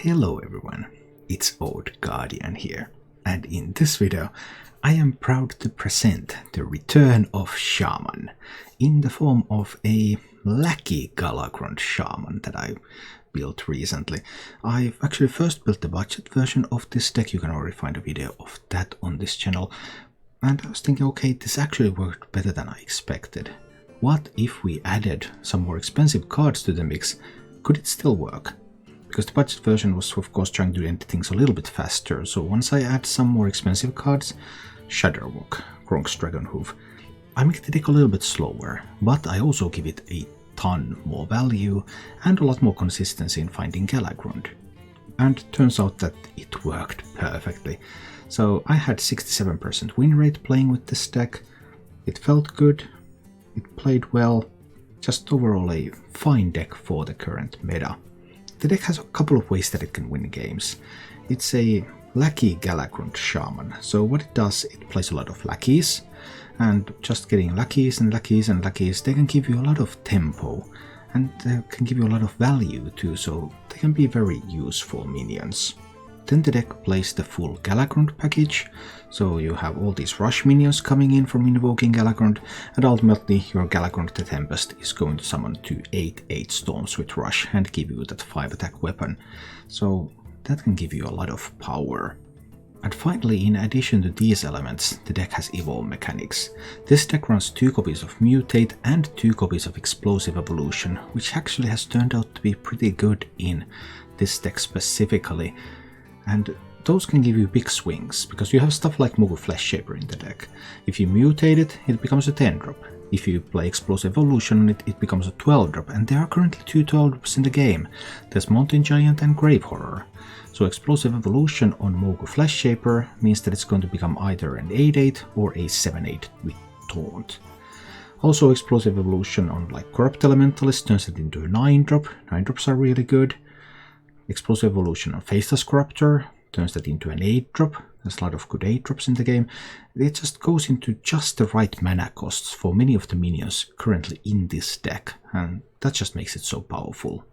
Hello everyone, it's Old Guardian here, and in this video I am proud to present the return of Shaman in the form of a Lackey Galakrond Shaman that I built recently. I've actually first built the budget version of this deck. You can already find a video of that on this channel, and I was thinking, okay, this actually worked better than I expected. What if we added some more expensive cards to the mix? Could it still work? Because the budget version was of course trying to do things a little bit faster, so once I add some more expensive cards, Shudderwock, Gronk's Dragonhoof, I make the deck a little bit slower, but I also give it a ton more value and a lot more consistency in finding Galakrond. And turns out that it worked perfectly. So I had 67% win rate playing with this deck. It felt good, it played well, just overall a fine deck for the current meta. The deck has a couple of ways that it can win games. It's a Lackey Galakrond Shaman, so what it does, it plays a lot of lackeys, and just getting lackeys and lackeys and lackeys, they can give you a lot of tempo, and they can give you a lot of value too, so they can be very useful minions. Then the deck plays the full Galakrond package, so you have all these rush minions coming in from invoking Galakrond, and ultimately your Galakrond the Tempest is going to summon 2 8/8 storms with rush and give you that 5 attack weapon, so that can give you a lot of power. And finally, in addition to these elements, the deck has evolve mechanics. This deck runs 2 copies of Mutate and 2 copies of Explosive Evolution, which actually has turned out to be pretty good in this deck specifically. And those can give you big swings, because you have stuff like Mugu Flesh Shaper in the deck. If you mutate it, it becomes a 10-drop. If you play Explosive Evolution on it, it becomes a 12-drop, and there are currently 2 12-drops in the game. There's Mountain Giant and Grave Horror. So Explosive Evolution on Mugu Flesh Shaper means that it's going to become either an 8/8 or a 7/8 with Taunt. Also Explosive Evolution on like Corrupt Elementalist turns it into a 9-drop. 9-drops are really good. Explosive Evolution on Faceless Corruptor turns that into an 8-drop. There's a lot of good 8-drops in the game. It just goes into just the right mana costs for many of the minions currently in this deck, and that just makes it so powerful.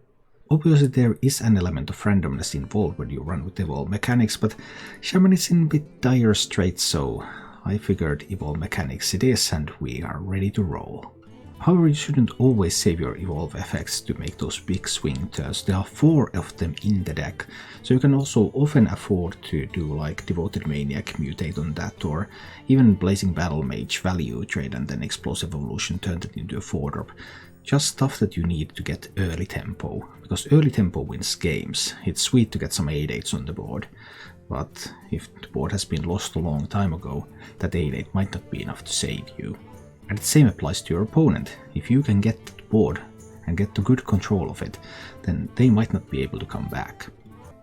Obviously there is an element of randomness involved when you run with evolve mechanics, but Shaman is in a bit dire straits, so I figured evolve mechanics it is, and we are ready to roll. However, you shouldn't always save your evolve effects to make those big swing turns. There are 4 of them in the deck, so you can also often afford to do like Devoted Maniac mutate on that, or even Blazing Battle Mage value trade and then Explosive Evolution turn it into a 4-drop. Just stuff that you need to get early tempo, because early tempo wins games. It's sweet to get some 8/8s on the board, but if the board has been lost a long time ago, that 8/8 might not be enough to save you. And the same applies to your opponent. If you can get the board and get the good control of it, then they might not be able to come back.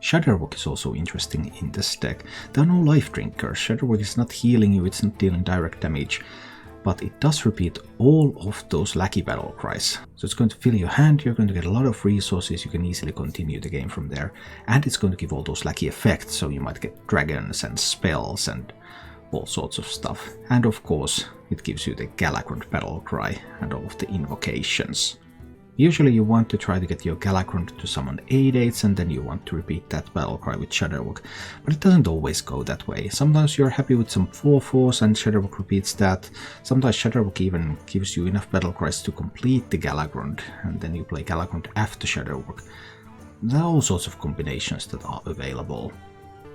Shudderwock is also interesting in this deck. There are no life drinkers. Shudderwock is not healing you, it's not dealing direct damage, but it does repeat all of those Lackey battle cries. So it's going to fill your hand, you're going to get a lot of resources, you can easily continue the game from there, and it's going to give all those Lackey effects, so you might get dragons and spells and all sorts of stuff. And of course, it gives you the Galakrond battle cry and all of the invocations. Usually you want to try to get your Galakrond to summon 8/8s, and then you want to repeat that battle cry with Shudderwock, but it doesn't always go that way. Sometimes you're happy with some 4/4s and Shudderwock repeats that. Sometimes Shudderwock even gives you enough battle cries to complete the Galakrond, and then you play Galakrond after Shudderwock. There are all sorts of combinations that are available.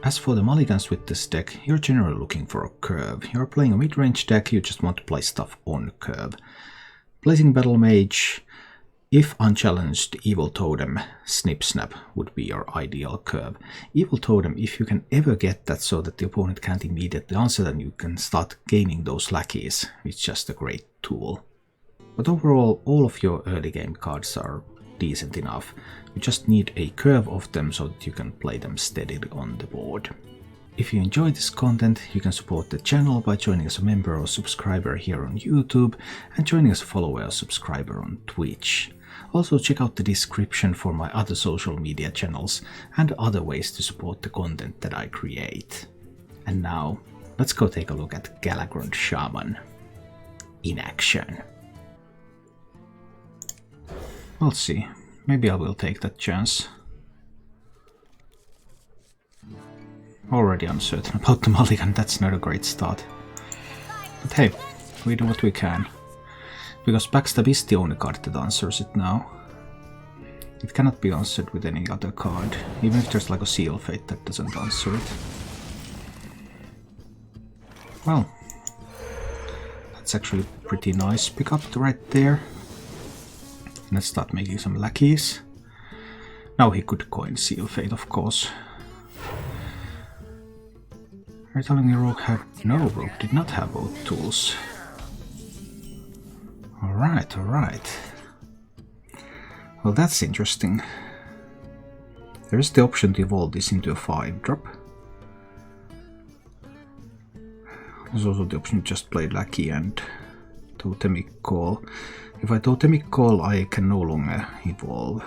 As for the mulligans with this deck, you're generally looking for a curve. You're playing a mid-range deck, you just want to play stuff on curve. Blazing Battle Mage, if unchallenged, Evil Totem, Snip Snap would be your ideal curve. Evil Totem, if you can ever get that so that the opponent can't immediately answer, then you can start gaining those lackeys. It's just a great tool. But overall, all of your early game cards are decent enough. You just need a curve of them so that you can play them steadily on the board. If you enjoy this content, you can support the channel by joining as a member or subscriber here on YouTube and joining as a follower or subscriber on Twitch. Also check out the description for my other social media channels and other ways to support the content that I create. And now, let's go take a look at Galakrond Shaman in action. We'll see. Maybe I will take that chance. Already uncertain about the Mulligan, that's not a great start. But hey, we do what we can. Because Backstab is the only card that answers it now. It cannot be answered with any other card, even if there's like a Seal Fate that doesn't answer it. Well, that's actually pretty nice pickup right there. Let's start making some lackeys. Now he could coin Seal Fate, of course. Are you telling me Rogue had... No, Rogue did not have both tools. Alright, alright. Well, that's interesting. There is the option to evolve this into a 5-drop. There's also the option to just play Lackey and Totemic Call. If I Totemic Call, I can no longer evolve.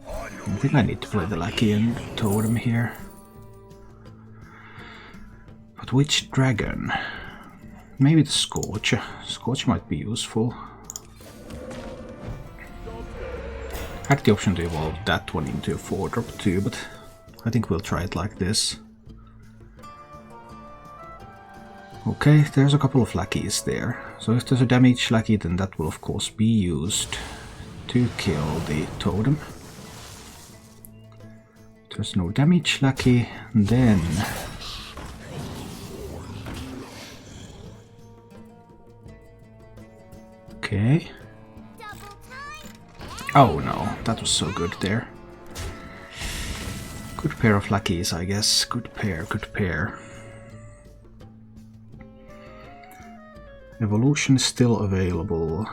I think I need to play the Lackey and Totem here. But which dragon? Maybe the Scorcher. Scorcher might be useful. I had the option to evolve that one into a 4-drop too, but I think we'll try it like this. Okay, there's a couple of lackeys there. So if there's a damage lackey, then that will of course be used to kill the totem. If there's no damage lackey, then... Okay. Oh no, that was so good there. Good pair of lackeys, I guess. Good pair, good pair. Evolution is still available.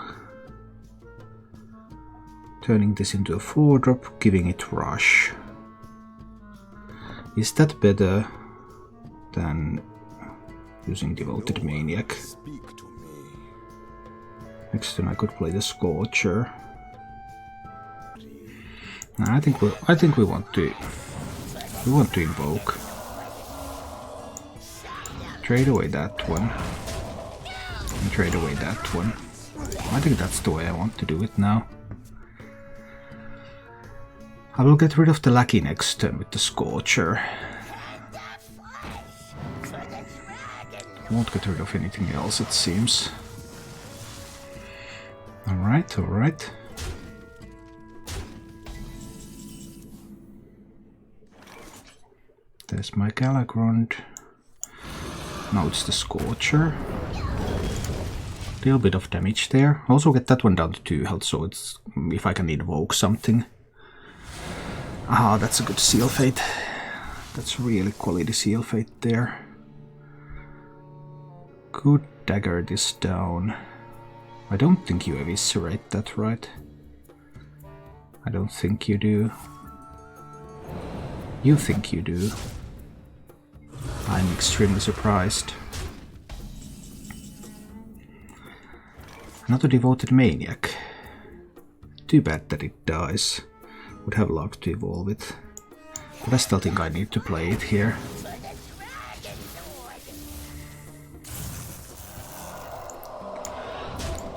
Turning this into a 4-drop, giving it Rush. Is that better than using Devoted Maniac? Next turn I could play the Scorcher. I think we want to invoke. Trade away that one. And trade away that one. I think that's the way I want to do it now. I will get rid of the Lackey next turn with the Scorcher. Won't get rid of anything else, it seems. Alright, alright. There's my Galakrond. Now it's the Scorcher. Little bit of damage there. Also get that one down to 2 health, so it's if I can invoke something. Ah, that's a good Seal Fate. That's really quality Seal Fate there. Could dagger this down. I don't think you eviscerate that, right? I don't think you do. You think you do. I'm extremely surprised. Another Devoted Maniac. Too bad that it dies. Would have loved to evolve it. But I still think I need to play it here.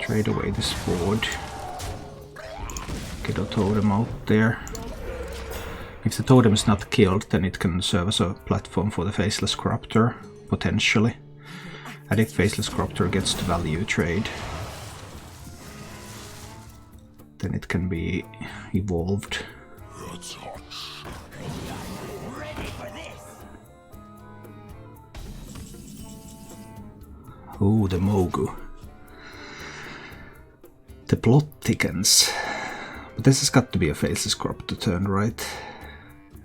Trade away this board. Get a totem out there. If the totem is not killed, then it can serve as a platform for the Faceless Corruptor, potentially. And if Faceless Corruptor gets the value trade, then it can be evolved. Oh, the Mogu. The plot thickens. But this has got to be a Faceless Corruptor turn, right?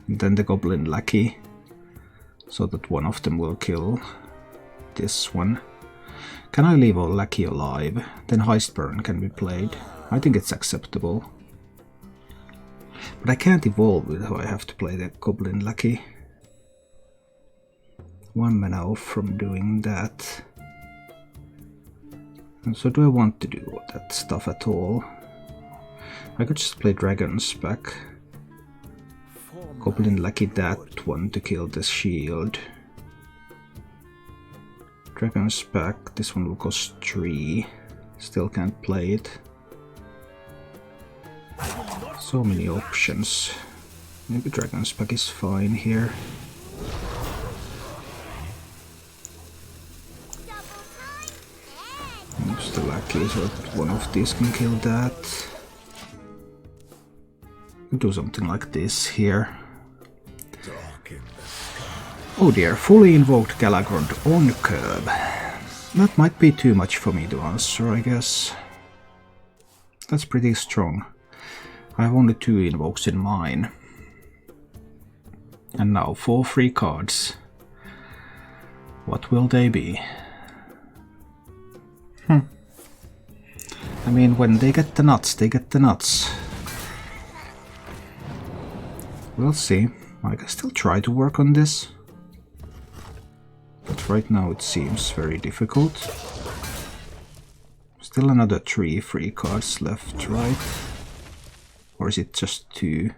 And then the Goblin Lackey, so that one of them will kill this one. Can I leave a Lackey alive? Then Heist Burn can be played. I think it's acceptable. But I can't evolve it, so I have to play the Goblin Lackey. 1 mana off from doing that. And so do I want to do that stuff at all? I could just play Dragon's back. Goblin Lackey that one to kill the shield. Dragon's back, this one will cost 3. Still can't play it. So many options. Maybe Dragon's Back is fine here. Use the Lackey so that one of these can kill that. Do something like this here. Oh dear, fully invoked Galakrond on curb. That might be too much for me to answer, I guess. That's pretty strong. I have only 2 invokes in mine. And now 4 free cards. What will they be? I mean, when they get the nuts, they get the nuts. We'll see. I can still try to work on this. But right now it seems very difficult. Still another 3 free cards left, right? Or is it just 2?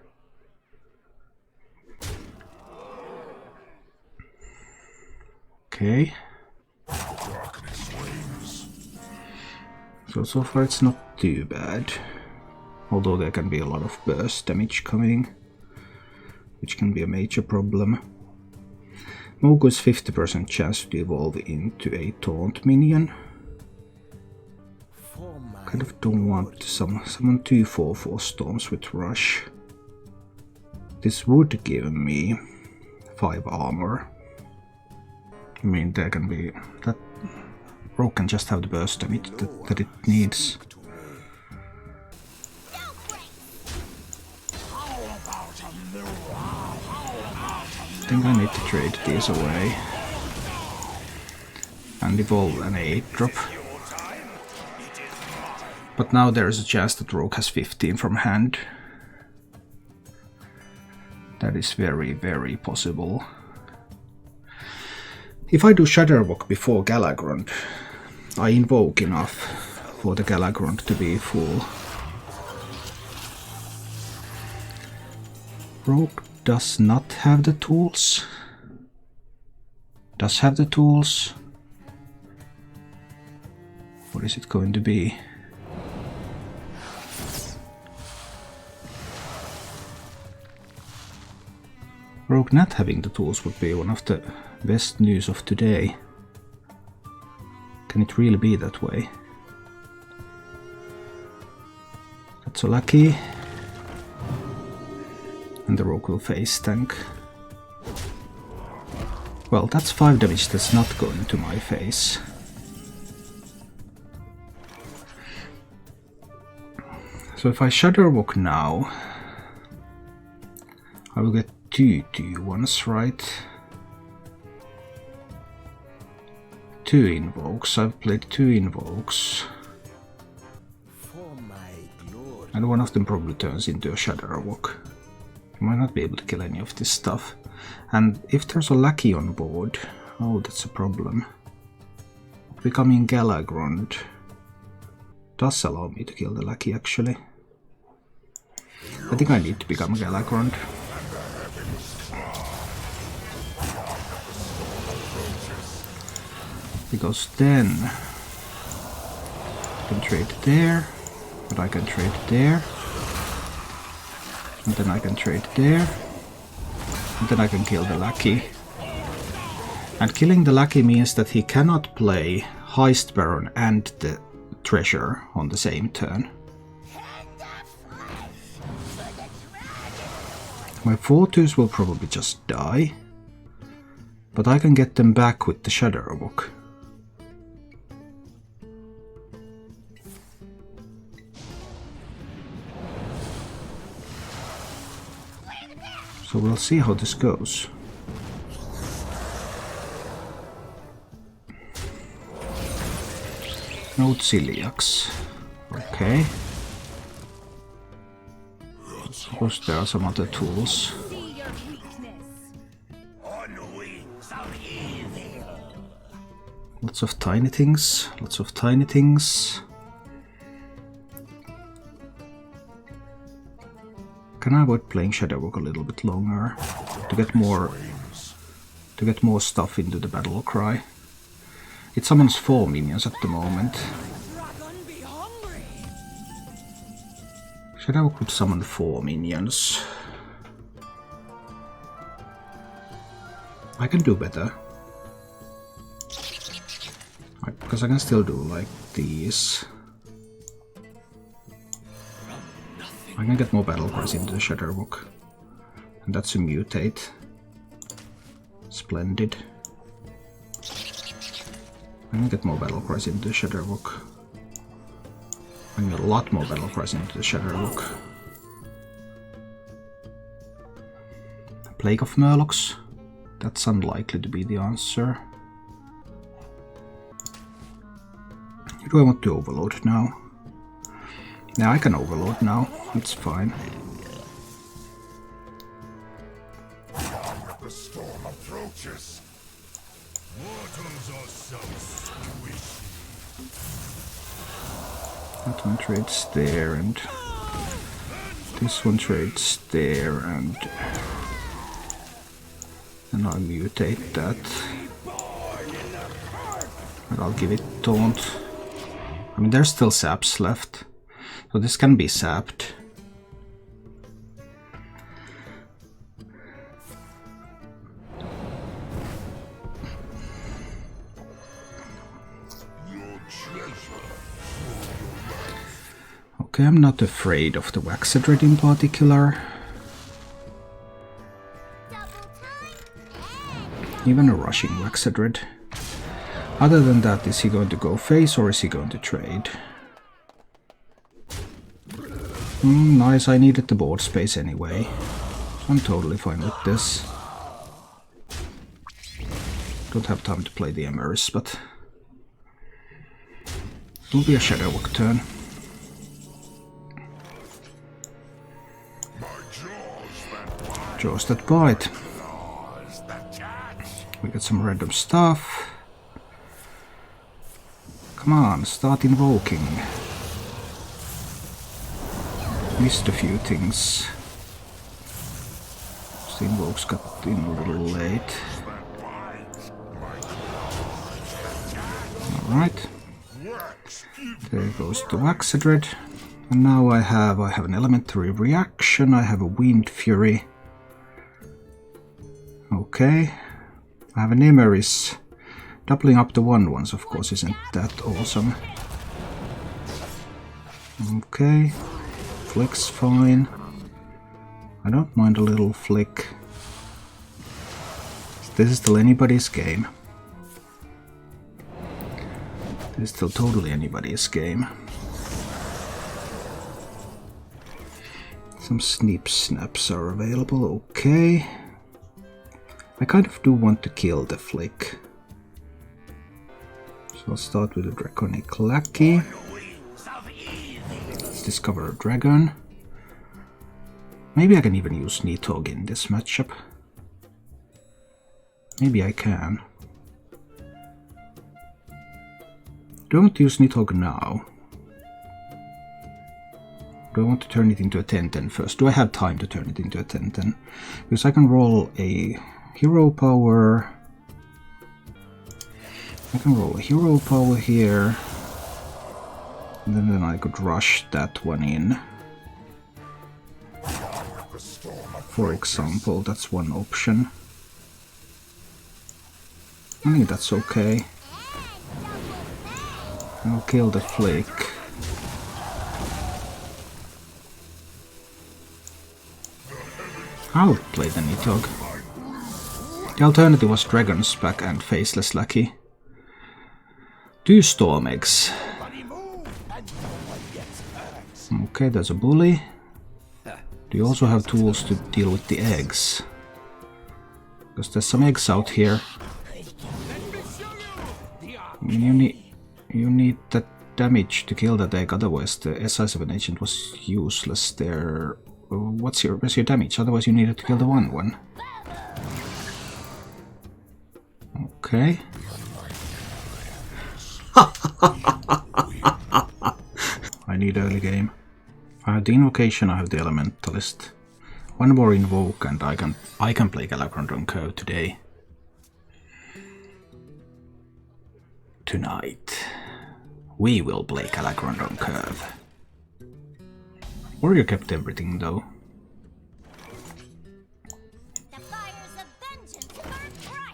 Okay. So far it's not too bad. Although there can be a lot of burst damage coming, which can be a major problem. Mogo's 50% chance to evolve into a taunt minion. Kind of don't want to summon 2 4/4 storms with rush. This would give me 5 armor. I mean, there can be that rogue can just have the burst damage that it needs. I think I need to trade these away and evolve an 8-drop. But now there is a chance that rogue has 15 from hand. That is very, very possible. If I do Shudderwock before Galakrond, I invoke enough for the Galakrond to be full. Rogue does not have the tools. Does have the tools. What is it going to be? Rogue not having the tools would be one of the best news of today. Can it really be that way? That's so lucky. And the rogue will face tank. Well, that's 5 damage that's not going to my face. So if I Shudderwock now, I will get 2 2/1s, right? 2 invokes. I've played 2 invokes. And one of them probably turns into a Shudderwock. I might not be able to kill any of this stuff. And if there's a Lackey on board, oh, that's a problem. Becoming Galakrond does allow me to kill the Lackey, actually. I think I need to become Galakrond. Because then I can trade there, but I can trade there, and then I can trade there, and then I can kill the Lackey. And killing the Lackey means that he cannot play Heist Baron and the Treasure on the same turn. My 4/2s will probably just die, but I can get them back with the Shudderwock. So we'll see how this goes. No Celiacs. Okay. Of course there are some other tools. Lots of tiny things, lots of tiny things. Can I avoid playing Shudderwock a little bit longer to get more stuff into the battle cry? It summons 4 minions at the moment. Shudderwock could summon 4 minions. I can do better. Because I can still do like these. I can get more battle cries into the Shudderwock. And that's a mutate. Splendid. I can get more battle cries into the Shudderwock. I can get a lot more battle cries into the Shudderwock. Plague of Murlocs? That's unlikely to be the answer. Do I want to overload now? Yeah, I can overload now. It's fine. The storm approaches. Mortals are so squishy. That one trades there, and this one trades there, and then I'll mutate that. And I'll give it taunt. I mean, there's still saps left, so this can be sapped. Okay, I'm not afraid of the Waxadred in particular. Even a rushing Waxadred. Other than that, is he going to go face or is he going to trade? Nice, I needed the board space anyway. I'm totally fine with this. Don't have time to play the Emeris, but it will be a Shudderwock turn. Jaws that bite. We get some random stuff. Come on, start invoking. Missed a few things. The invokes got in a little late. Alright. There goes the Waxadred. And now I have an elementary reaction, I have a Wind Fury. Okay. I have an Emeris. Doubling up the 1/1s, of course, isn't that awesome. Okay. Flick's fine. I don't mind a little flick. This is still anybody's game. This is still totally anybody's game. Some Sneap Snaps are available, okay. I kind of do want to kill the flick. So I'll start with a Draconic Lackey. Let's discover a dragon. Maybe I can even use Nidhogg in this matchup. Maybe I can. Do I want to use Nidhogg now? Do I want to turn it into a 10-10 first? Do I have time to turn it into a 10-10? Because I can roll a hero power. I can roll a hero power here. And then I could rush that one in. For example, that's one option. I think that's okay. I'll kill the flick. I'll play the Nidhogg. The alternative was Dragon's Back and Faceless Lackey. 2 Storm Eggs. Okay, there's a bully. Do you also have tools to deal with the eggs? Because there's some eggs out here. You need that damage to kill that egg, otherwise the SI7 agent was useless there. Where's your damage? Otherwise you needed to kill the 1/1. Okay. I need early game. I have the invocation, I have the elementalist. One more invoke and I can play Galakrond on Curve today. Tonight we will play Galakrond on Curve. Warrior kept everything though. The fires of vengeance burn bright.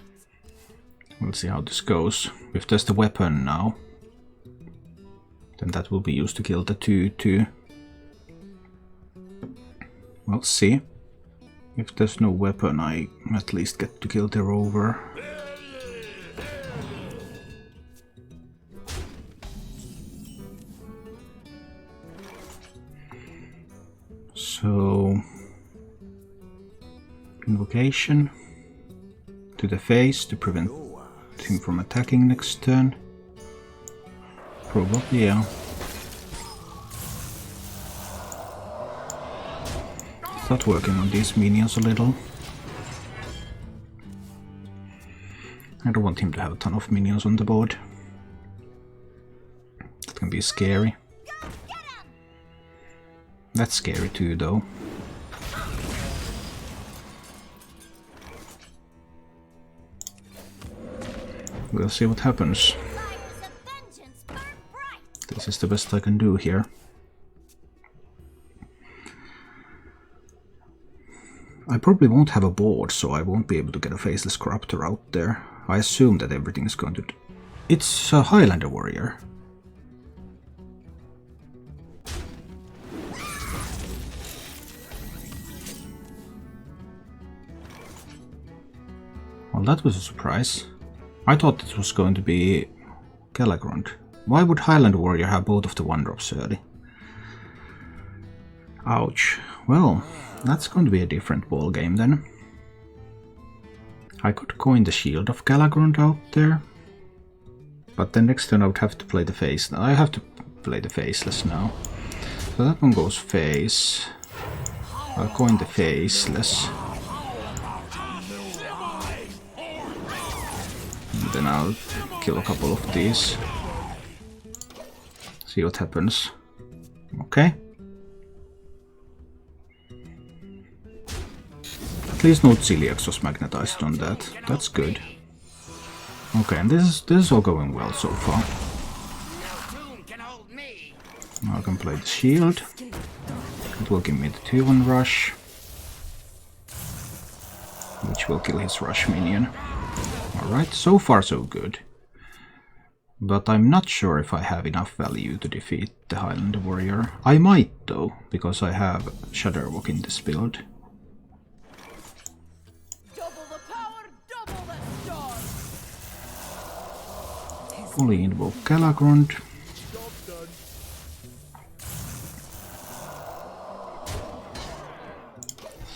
Let's see how this goes. If there's the weapon now, then that will be used to kill the 2/2. We'll see. If there's no weapon, I at least get to kill the rover. So, invocation to the face to prevent him from attacking next turn. Probably, yeah. Start working on these minions a little. I don't want him to have a ton of minions on the board. That can be scary. That's scary too, though. We'll see what happens. This is the best I can do here. I probably won't have a board, so I won't be able to get a Faceless Corruptor out there. I assume that everything is going to... It's a Highlander Warrior. Well, that was a surprise. I thought it was going to be Galakrond. Why would Highlander Warrior have both of the 1-drops early? Ouch. Well, that's going to be a different ball game then. I could coin the Shield of Galakrond out there, but then next turn I would have to play the face. I have to play the Faceless now. So that one goes face. I'll coin the Faceless. And then I'll kill a couple of these. See what happens. Okay. At least no Celiax was magnetized on that. That's good. Okay, and this is all going well so far. Now I can play the shield. It will give me the 2-1 rush, which will kill his rush minion. Alright, so far so good. But I'm not sure if I have enough value to defeat the Highlander Warrior. I might though, because I have Shudderwock in this build. Fully invoke Galakrond.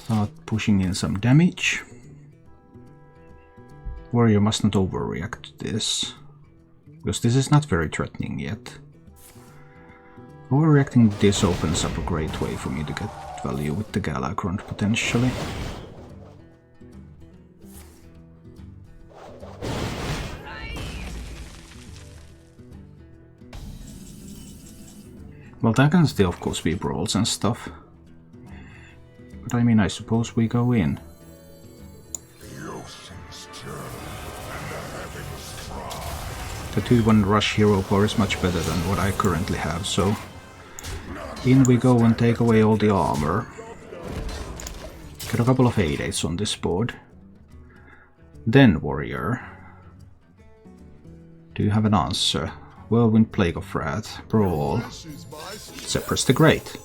Start pushing in some damage. Warrior must not overreact to this, because this is not very threatening yet. Overreacting to this opens up a great way for me to get value with the Galakrond potentially. Well, that can still of course be brawls and stuff. But I mean, I suppose we go in. The 2-1 rush hero power is much better than what I currently have, so in we go and take away all the armor. Get a couple of 8/8s on this board. Then Warrior. Do you have an answer? Whirlwind, Plague of Wrath, Brawl, Zephyrus the Great.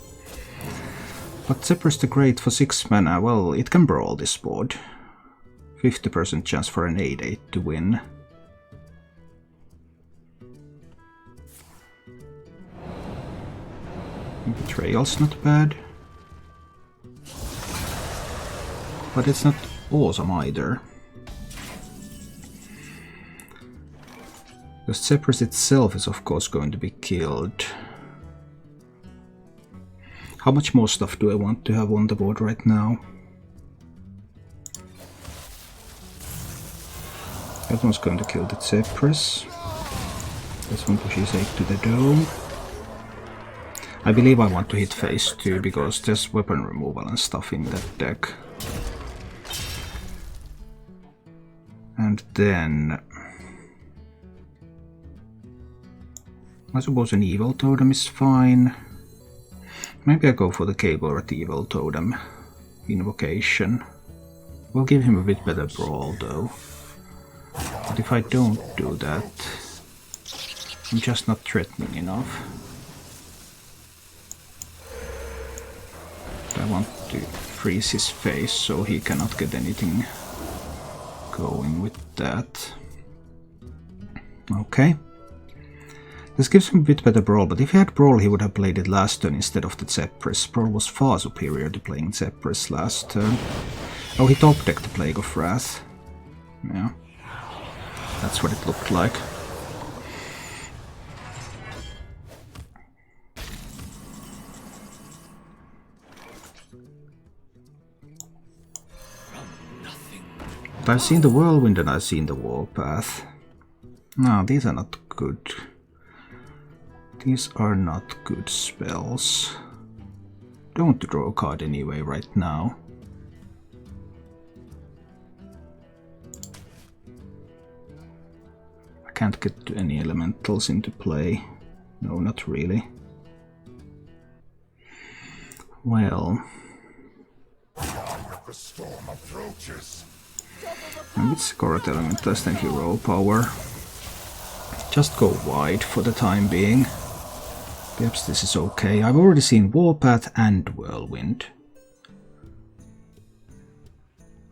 But Zephyrus the Great for 6 mana, well, it can brawl this board. 50% chance for an 8/8 to win. Betrayal's not bad. But it's not awesome either. Because Zephyrus itself is of course going to be killed. How much more stuff do I want to have on the board right now? That one's going to kill the Zephyrus. This one pushes 8 to the dome. I believe I want to hit phase 2 because there's weapon removal and stuff in that deck. And then I suppose an Evil Totem is fine. Maybe I go for the Cable at Evil Totem. Invocation. We'll give him a bit better brawl though. But if I don't do that, I'm just not threatening enough. I want to freeze his face so he cannot get anything going with that. Okay. This gives him a bit better Brawl, but if he had Brawl he would have played it last turn instead of the Zephyrus. Brawl was far superior to playing Zephyrus last turn. Oh, he top decked the Plague of Wrath. Yeah. That's what it looked like. But I've seen the Whirlwind and I've seen the Warpath. No, these are not good. These are not good spells. Don't draw a card anyway right now. I can't get any elementals into play. No, not really. Well, The storm approaches. and with Scoret Elementals and Hero Power, just go wide for the time being. Perhaps this is okay. I've already seen Warpath and Whirlwind.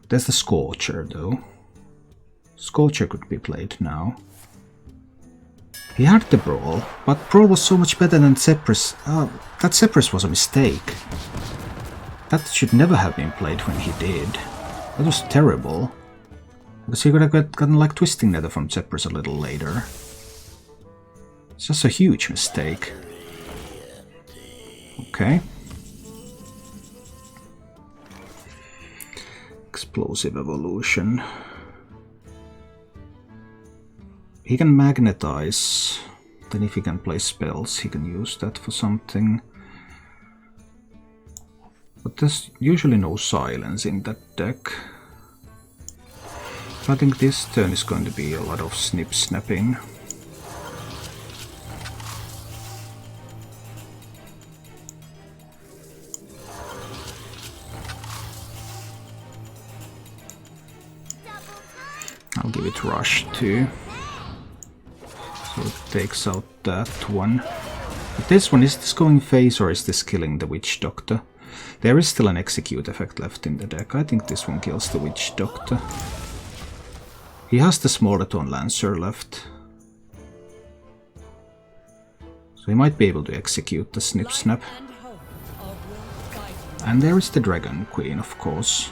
There's the Scorcher though. Scorcher could be played now. He had the Brawl, but Brawl was so much better than Zephyrus. That Zephyrus was a mistake. That should never have been played when he did. That was terrible. Because he could have gotten like Twisting Nether from Zephyrus a little later. It's just a huge mistake. Okay. Explosive Evolution. He can magnetize. Then if he can play spells, he can use that for something. But there's usually no silence in that deck. I think this turn is going to be a lot of snip-snapping. I'll give it Rush too. So it takes out that one. But this one, is this going phase or is this killing the Witch Doctor? There is still an Execute effect left in the deck. I think this one kills the Witch Doctor. He has the Smoldeton Lancer left. So he might be able to execute the Snip Snap. And there is the Dragon Queen, of course.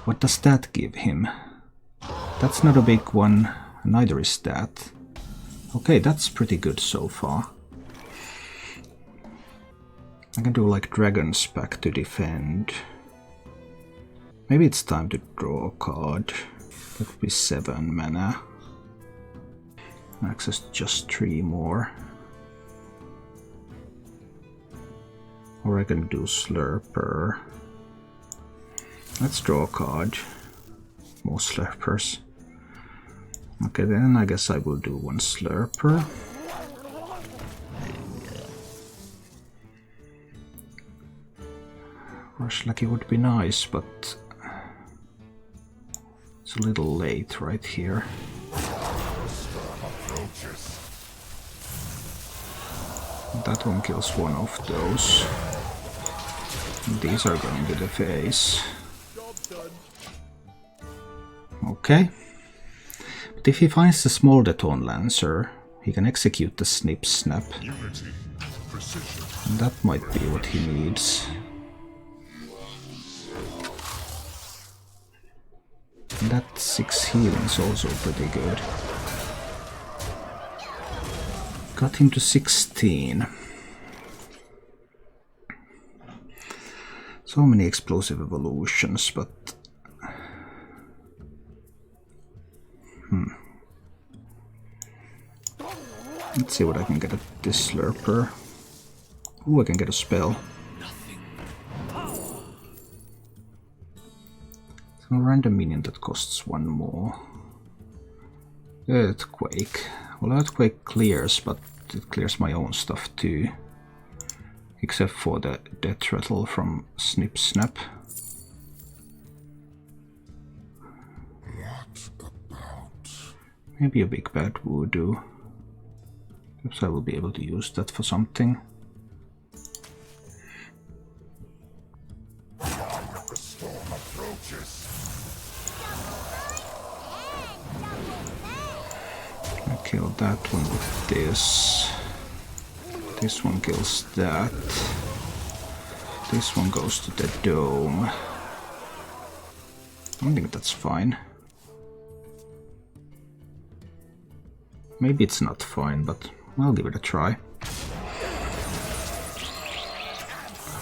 What does that give him? That's not a big one, neither is that. Okay, that's pretty good so far. I can do like Dragon's Pack to defend. Maybe it's time to draw a card. That would be 7 mana. Access just 3 more. Or I can do Slurper. Let's draw a card. More Slurpers. Okay, then I guess I will do 1 Slurper. Rush Lackey would be nice, but it's a little late right here. That one kills one of those. These are going to the face. Okay. But if he finds the Smoldeton Lancer, he can execute the Snip Snap. And that might be what he needs. And that 6 healing is also pretty good. Got him to 16. So many explosive evolutions, but... Let's see what I can get at this Slurper. Ooh, I can get a spell. A random minion that costs 1 more. Earthquake. Well, Earthquake clears, but it clears my own stuff too. Except for the Death Rattle from Snip Snap. What about Maybe a big bad voodoo. Perhaps I will be able to use that for something. The storm approaches. I kill that one with this. This one kills that. This one goes to the dome. I think that's fine. Maybe it's not fine, but I'll give it a try.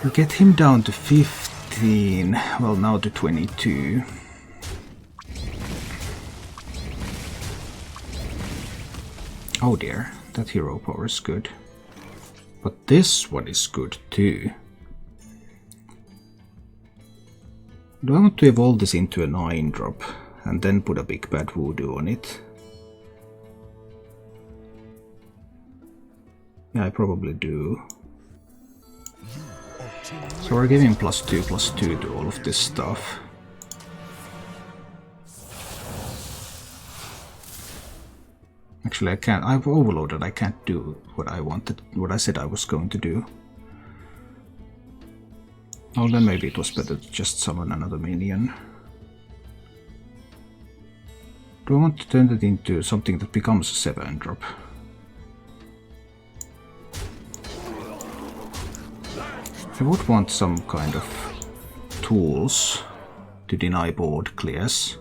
We'll get him down to 15. Well, now to 22. Oh dear, that hero power is good. But this one is good too. Do I want to evolve this into a 9-drop and then put a big bad voodoo on it? Yeah, I probably do. So we're giving +2/+2 to all of this stuff. Actually, I can't. I've overloaded. I can't do what I wanted, what I said I was going to do. Oh, then maybe it was better to just summon another minion. Do I want to turn it into something that becomes a 7-drop? I would want some kind of tools to deny board clears.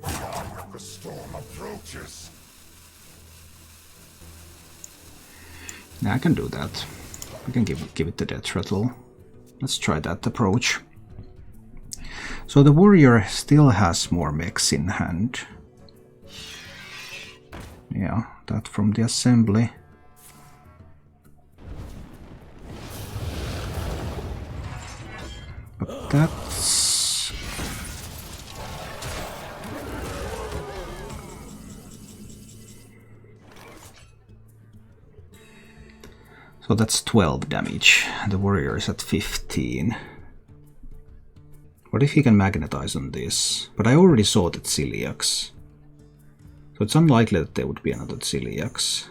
The storm approaches. Yeah, I can do that. We can give it the death rattle. Let's try that approach. So the warrior still has more mechs in hand. Yeah, that from the assembly. But that's... So that's 12 damage. The warrior is at 15. What if he can magnetize on this? But I already saw that Celiacs. So it's unlikely that there would be another Celiacs.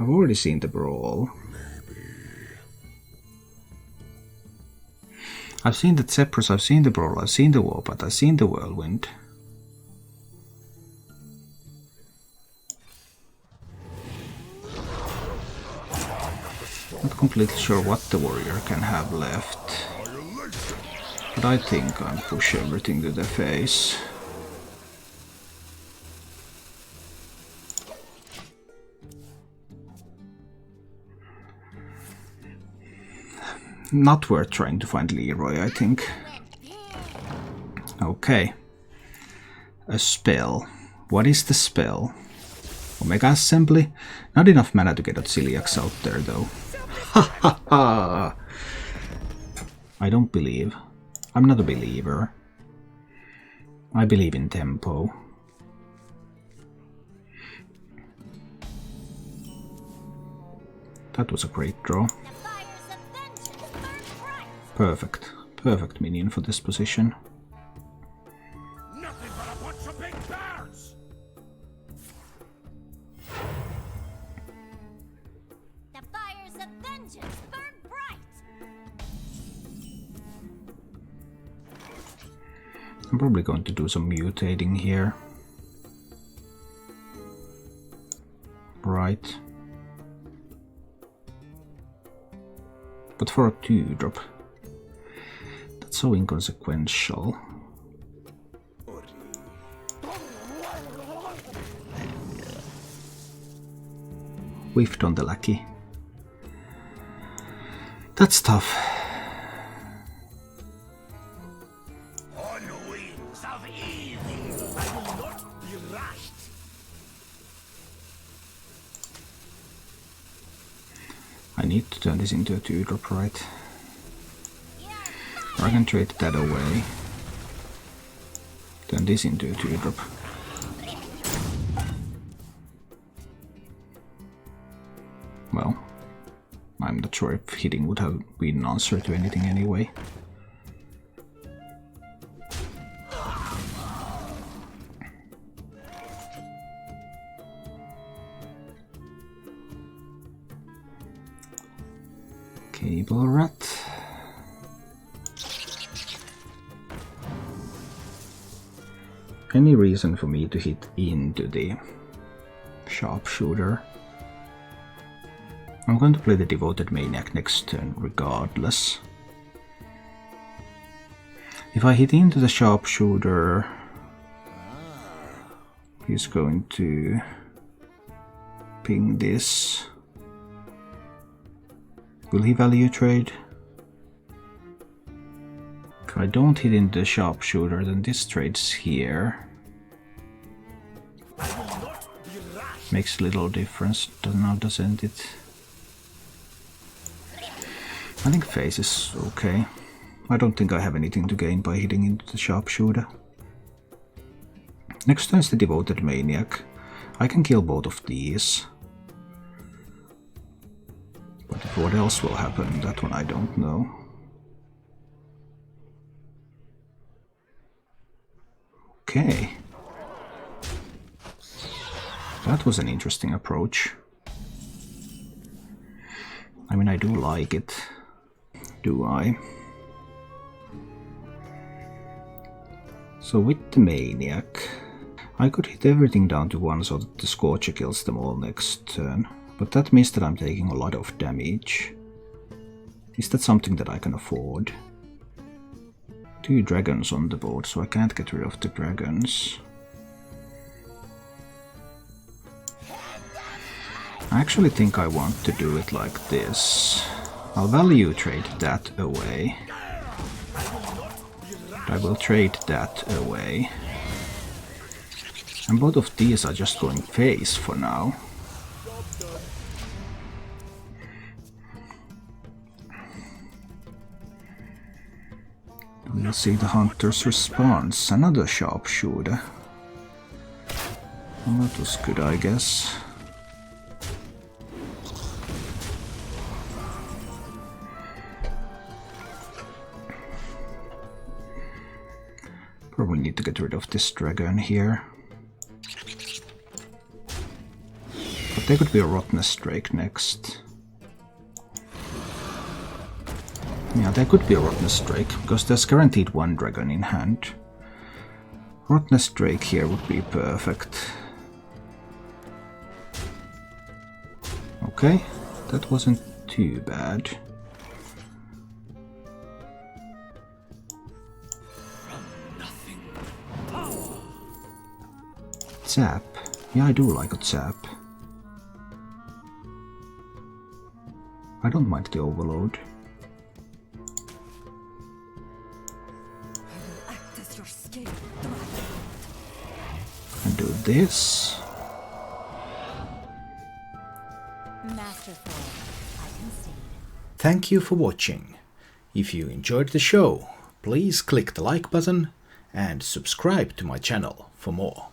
I've already seen the brawl. I've seen the Zephyrus, I've seen the brawl, I've seen the Warpath, I've seen the whirlwind. Not completely sure what the warrior can have left. But I think I'll push everything to the face. Not worth trying to find Leroy, I think. Okay. A spell. What is the spell? Omega Assembly? Not enough mana to get a Celiacs out there, though. Ha ha ha! I don't believe. I'm not a believer. I believe in tempo. That was a great draw. Perfect. Perfect minion for this position. Nothing but a bunch of big bears. The fires of vengeance burn bright. I'm probably going to do some mutating here. Right. But for a 2-drop. That's so inconsequential. Whiffed on the Lackey. That's tough. On wings of evil, I will not be rushed. I need to turn this into a 2-drop, right? Or I can trade that away. Turn this into a 2-drop. Well, I'm not sure if hitting would have been an answer to anything anyway. Cable rat. Any reason for me to hit into the sharpshooter? I'm going to play the Devoted Maniac next turn regardless. If I hit into the sharpshooter, he's going to ping this. Will he value trade? If I don't hit into the sharpshooter, then this trades here. Makes little difference now, doesn't it? I think face is okay. I don't think I have anything to gain by hitting into the sharpshooter. Next turn is the Devoted Maniac. I can kill both of these. But what else will happen, that one I don't know. Okay. That was an interesting approach. I mean, I do like it. Do I? So with the Maniac, I could hit everything down to 1 so that the Scorcher kills them all next turn. But that means that I'm taking a lot of damage. Is that something that I can afford? 2 dragons on the board, so I can't get rid of the dragons. I actually think I want to do it like this. I'll value trade that away. I will trade that away. And both of these are just going face for now. We'll see the hunter's response. Another sharpshooter. Well, that was good, I guess. Probably need to get rid of this dragon here. But there could be a Rottenness Drake next. Yeah, there could be a Rottenness Drake, because there's guaranteed 1 dragon in hand. Rottenness Drake here would be perfect. Okay, that wasn't too bad. Zap. Yeah, I do like a zap. I don't mind the overload. And do this. Thank you for watching. If you enjoyed the show, please click the like button and subscribe to my channel for more.